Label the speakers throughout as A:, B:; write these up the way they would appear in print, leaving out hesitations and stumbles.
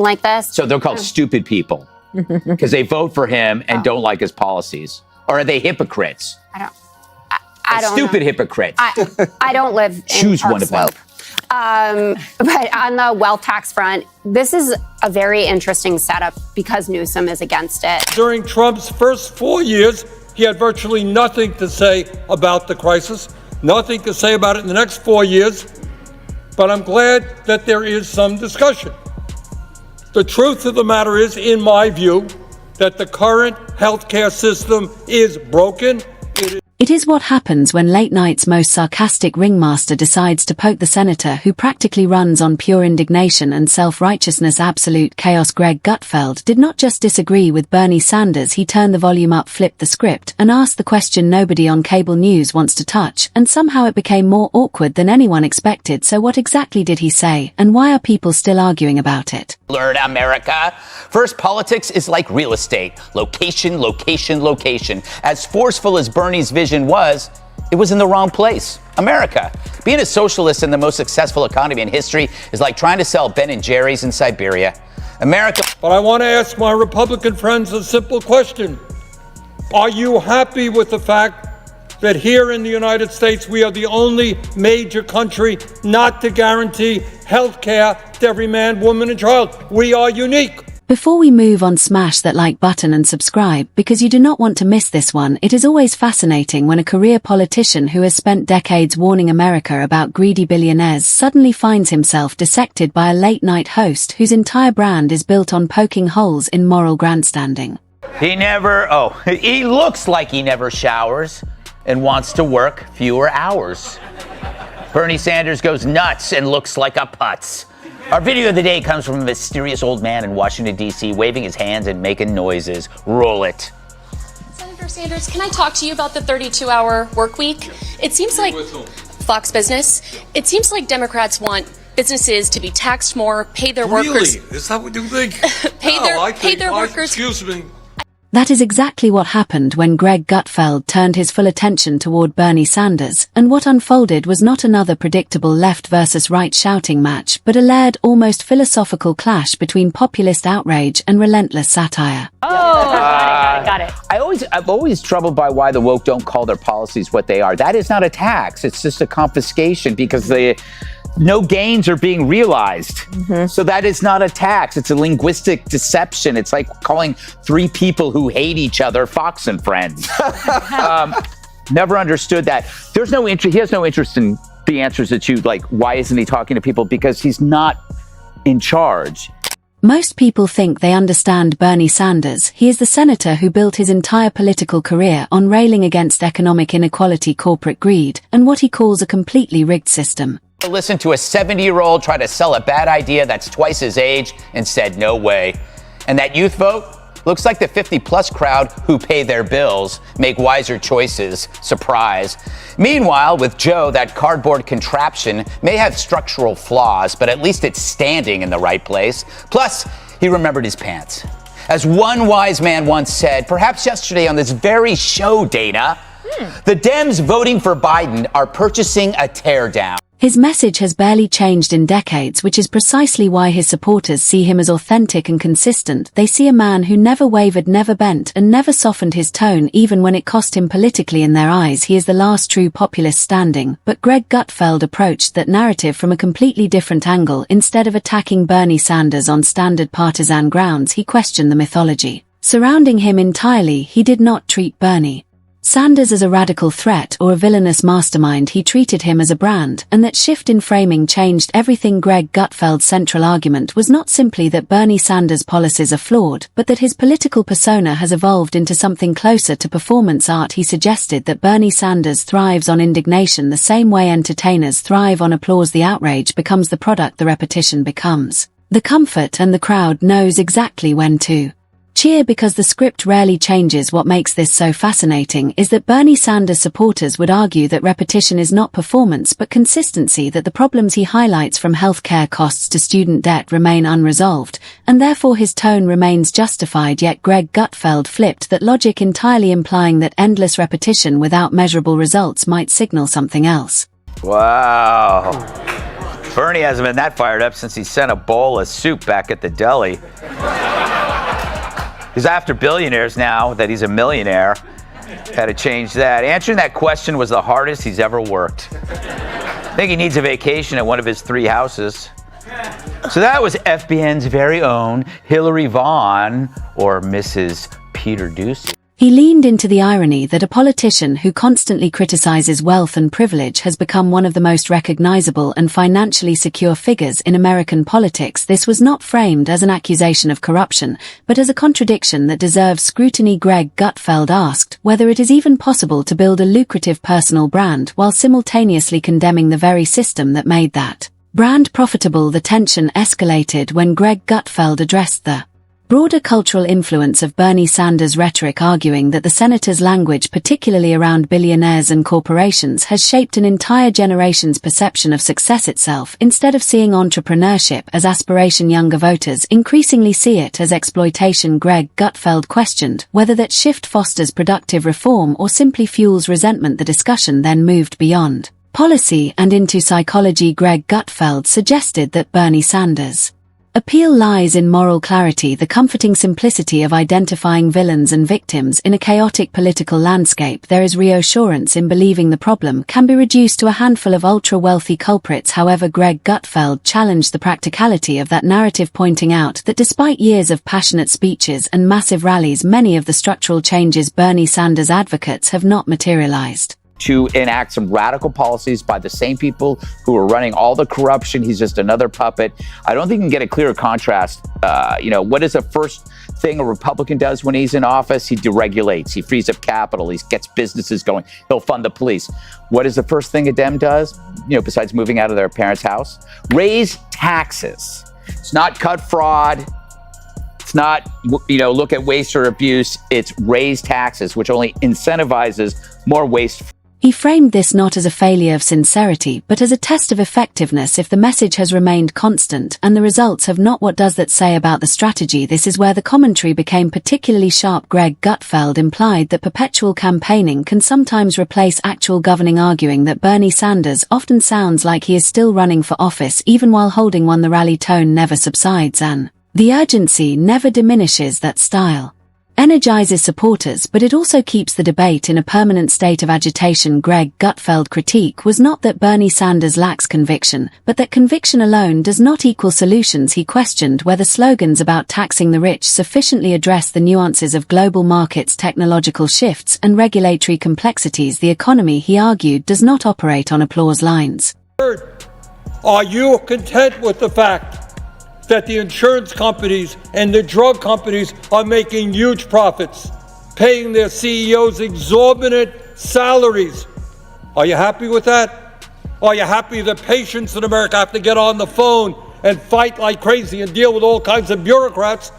A: like this.
B: So they're called stupid people because they vote for him and don't like his policies. Or are they hypocrites?
A: I don't
B: Stupid
A: know.
B: hypocrites.
A: I don't live in
B: Choose
A: Park
B: one of them.
A: Slope. But on the wealth tax front, this is a very interesting setup because Newsom is against it.
C: During Trump's first 4 years, he had virtually nothing to say about the crisis, nothing to say about it in the next 4 years. But I'm glad that there is some discussion. The truth of the matter is, in my view, that the current healthcare system is broken.
D: It is what happens when late night's most sarcastic ringmaster decides to poke the senator who practically runs on pure indignation and self-righteousness. Absolute chaos. Greg Gutfeld did not just disagree with Bernie Sanders, he turned the volume up, flipped the script, and asked the question nobody on cable news wants to touch, and somehow it became more awkward than anyone expected. So what exactly did he say, and why are people still arguing about it?
E: Learn, America. First, politics is like real estate. Location, location, location. As forceful as Bernie's vision was, it was in the wrong place. America. Being a socialist in the most successful economy in history is like trying to sell Ben and Jerry's in Siberia. America.
C: But I want to ask my Republican friends a simple question. Are you happy with the fact that here in the United States, we are the only major country not to guarantee health care to every man, woman, and child? We are unique.
D: Before we move on, smash that like button and subscribe because you do not want to miss this one. It is always fascinating when a career politician who has spent decades warning America about greedy billionaires suddenly finds himself dissected by a late-night host whose entire brand is built on poking holes in moral grandstanding.
E: He looks like he never showers and wants to work fewer hours. Bernie Sanders goes nuts and looks like a putz. Our video of the day comes from a mysterious old man in Washington, D.C., waving his hands and making noises. Roll it.
F: Senator Sanders, can I talk to you about the 32-hour work week? It seems like Fox Business. It seems like Democrats want businesses to be taxed more, pay their workers.
C: Really? Is that what you think?
F: pay their workers.
C: Excuse me.
D: That is exactly what happened when Greg Gutfeld turned his full attention toward Bernie Sanders, and what unfolded was not another predictable left versus right shouting match, but a layered, almost philosophical clash between populist outrage and relentless satire.
A: Got it.
B: I'm always troubled by why the woke don't call their policies what they are. That is not a tax. It's just a confiscation because no gains are being realized. So that is not a tax. It's a linguistic deception. It's like calling three people who hate each other Fox and Friends. Never understood that. There's no interest. He has no interest in the answers that you like. Why isn't he talking to people? Because he's not in charge.
D: Most people think they understand Bernie Sanders. He is the senator who built his entire political career on railing against economic inequality, corporate greed, and what he calls a completely rigged system.
E: Listen to a 70-year-old try to sell a bad idea that's twice his age and said no way. And that youth vote looks like the 50-plus crowd who pay their bills, make wiser choices. Surprise. Meanwhile, with Joe, that cardboard contraption may have structural flaws, but at least it's standing in the right place. Plus, he remembered his pants. As one wise man once said, perhaps yesterday on this very show, Dana, the Dems voting for Biden are purchasing a teardown.
D: His message has barely changed in decades, which is precisely why his supporters see him as authentic and consistent. They see a man who never wavered, never bent, and never softened his tone even when it cost him politically. In their eyes, he is the last true populist standing. But Greg Gutfeld approached that narrative from a completely different angle. Instead of attacking Bernie Sanders on standard partisan grounds, he questioned the mythology surrounding him entirely. He did not treat Bernie Sanders as a radical threat or a villainous mastermind. He treated him as a brand, and that shift in framing changed everything. Greg Gutfeld's central argument was not simply that Bernie Sanders' policies are flawed, but that his political persona has evolved into something closer to performance art. He suggested that Bernie Sanders thrives on indignation the same way entertainers thrive on applause. The outrage becomes the product, the repetition becomes the comfort, and the crowd knows exactly when to cheer because the script rarely changes. What makes this so fascinating is that Bernie Sanders supporters would argue that repetition is not performance but consistency, that the problems he highlights from healthcare costs to student debt remain unresolved, and therefore his tone remains justified. Yet Greg Gutfeld flipped that logic entirely, implying that endless repetition without measurable results might signal something else.
B: Wow.
E: Bernie hasn't been that fired up since he sent a bowl of soup back at the deli. He's after billionaires now that he's a millionaire. Had to change that. Answering that question was the hardest he's ever worked. I think he needs a vacation at one of his 3 houses. So that was FBN's very own Hillary Vaughn, or Mrs. Peter Doocy.
D: He leaned into the irony that a politician who constantly criticizes wealth and privilege has become one of the most recognizable and financially secure figures in American politics. This was not framed as an accusation of corruption, but as a contradiction that deserves scrutiny. Greg Gutfeld asked whether it is even possible to build a lucrative personal brand while simultaneously condemning the very system that made that brand profitable. The tension escalated when Greg Gutfeld addressed the broader cultural influence of Bernie Sanders' rhetoric, arguing that the senator's language, particularly around billionaires and corporations, has shaped an entire generation's perception of success itself. Instead of seeing entrepreneurship as aspiration, younger voters increasingly see it as exploitation. Greg Gutfeld questioned whether that shift fosters productive reform or simply fuels resentment. The discussion then moved beyond policy and into psychology. Greg Gutfeld suggested that Bernie Sanders' appeal lies in moral clarity, the comforting simplicity of identifying villains and victims in a chaotic political landscape. There is reassurance in believing the problem can be reduced to a handful of ultra-wealthy culprits. However, Greg Gutfeld challenged the practicality of that narrative, pointing out that despite years of passionate speeches and massive rallies, many of the structural changes Bernie Sanders advocates have not materialized.
B: To enact some radical policies by the same people who are running all the corruption. He's just another puppet. I don't think you can get a clearer contrast. What is the first thing a Republican does when he's in office? He deregulates. He frees up capital. He gets businesses going. He'll fund the police. What is the first thing a Dem does, besides moving out of their parents' house? Raise taxes. It's not cut fraud. It's not, look at waste or abuse. It's raise taxes, which only incentivizes more waste.
D: He framed this not as a failure of sincerity, but as a test of effectiveness. If the message has remained constant and the results have not, what does that say about the strategy? This is where the commentary became particularly sharp. Greg Gutfeld implied that perpetual campaigning can sometimes replace actual governing, arguing that Bernie Sanders often sounds like he is still running for office even while holding one. The rally tone never subsides and the urgency never diminishes. That style energizes supporters, but it also keeps the debate in a permanent state of agitation. Greg Gutfeld's critique was not that Bernie Sanders lacks conviction, but that conviction alone does not equal solutions. He questioned whether slogans about taxing the rich sufficiently address the nuances of global markets, technological shifts, and regulatory complexities. The economy, he argued, does not operate on applause lines.
C: Are you content with the fact that the insurance companies and the drug companies are making huge profits, paying their CEOs exorbitant salaries? Are you happy with that? Are you happy that patients in America have to get on the phone and fight like crazy and deal with all kinds of bureaucrats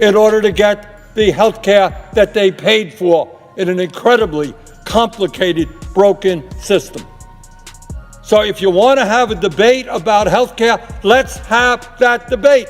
C: in order to get the health care that they paid for in an incredibly complicated, broken system? So if you want to have a debate about healthcare, let's have that debate.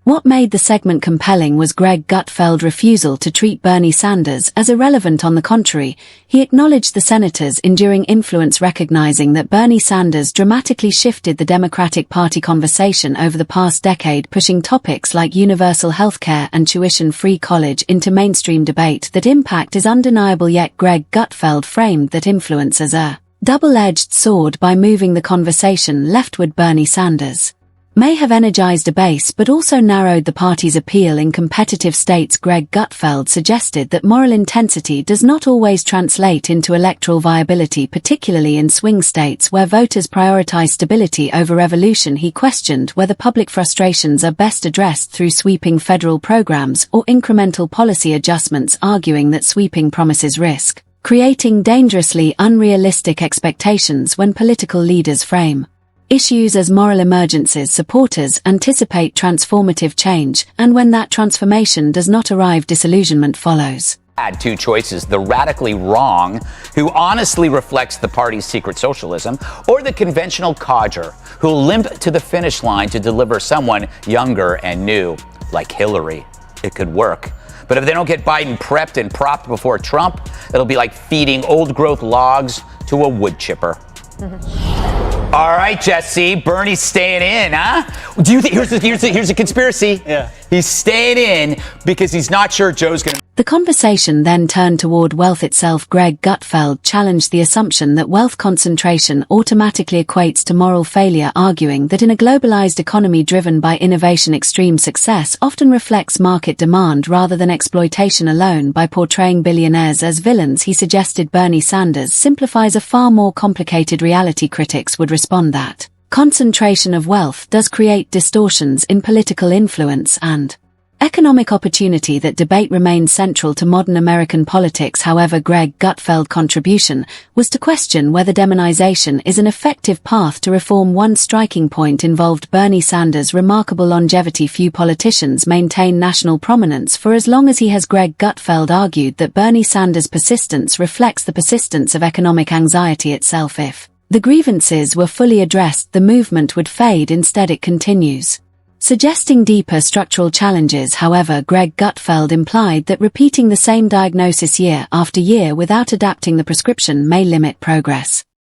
D: What made the segment compelling was Greg Gutfeld's refusal to treat Bernie Sanders as irrelevant. On the contrary, he acknowledged the senator's enduring influence, recognizing that Bernie Sanders dramatically shifted the Democratic Party conversation over the past decade, pushing topics like universal healthcare and tuition-free college into mainstream debate. That impact is undeniable, yet Greg Gutfeld framed that influence as a double-edged sword. By moving the conversation leftward, Bernie Sanders may have energized a base but also narrowed the party's appeal in competitive states. Greg Gutfeld suggested that moral intensity does not always translate into electoral viability, particularly in swing states where voters prioritize stability over revolution. He questioned whether public frustrations are best addressed through sweeping federal programs or incremental policy adjustments, arguing that sweeping promises risk creating dangerously unrealistic expectations when political leaders frame issues as moral emergencies. Supporters anticipate transformative change, and when that transformation does not arrive, disillusionment follows.
E: Had 2 choices: the radically wrong, who honestly reflects the party's secret socialism, or the conventional codger, who'll limp to the finish line to deliver someone younger and new, like Hillary. It could work. But if they don't get Biden prepped and propped before Trump, it'll be like feeding old-growth logs to a wood chipper. All right, Jesse. Bernie's staying in, huh? Do you think here's a conspiracy?
G: Yeah.
E: He's staying in because he's not sure Joe's going to.
D: The conversation then turned toward wealth itself. Greg Gutfeld challenged the assumption that wealth concentration automatically equates to moral failure, arguing that in a globalized economy driven by innovation, extreme success often reflects market demand rather than exploitation alone. By portraying billionaires as villains, he suggested Bernie Sanders simplifies a far more complicated reality. Critics would respond that concentration of wealth does create distortions in political influence and economic opportunity. That debate remains central to modern American politics. However, Greg Gutfeld's contribution was to question whether demonization is an effective path to reform. One striking point involved Bernie Sanders' remarkable longevity. Few politicians maintain national prominence for as long as he has. Greg Gutfeld argued that Bernie Sanders' persistence reflects the persistence of economic anxiety itself. If the grievances were fully addressed, the movement would fade. Instead, it continues, suggesting deeper structural challenges. However, Greg Gutfeld implied that repeating the same diagnosis year after year without adapting the prescription may limit progress.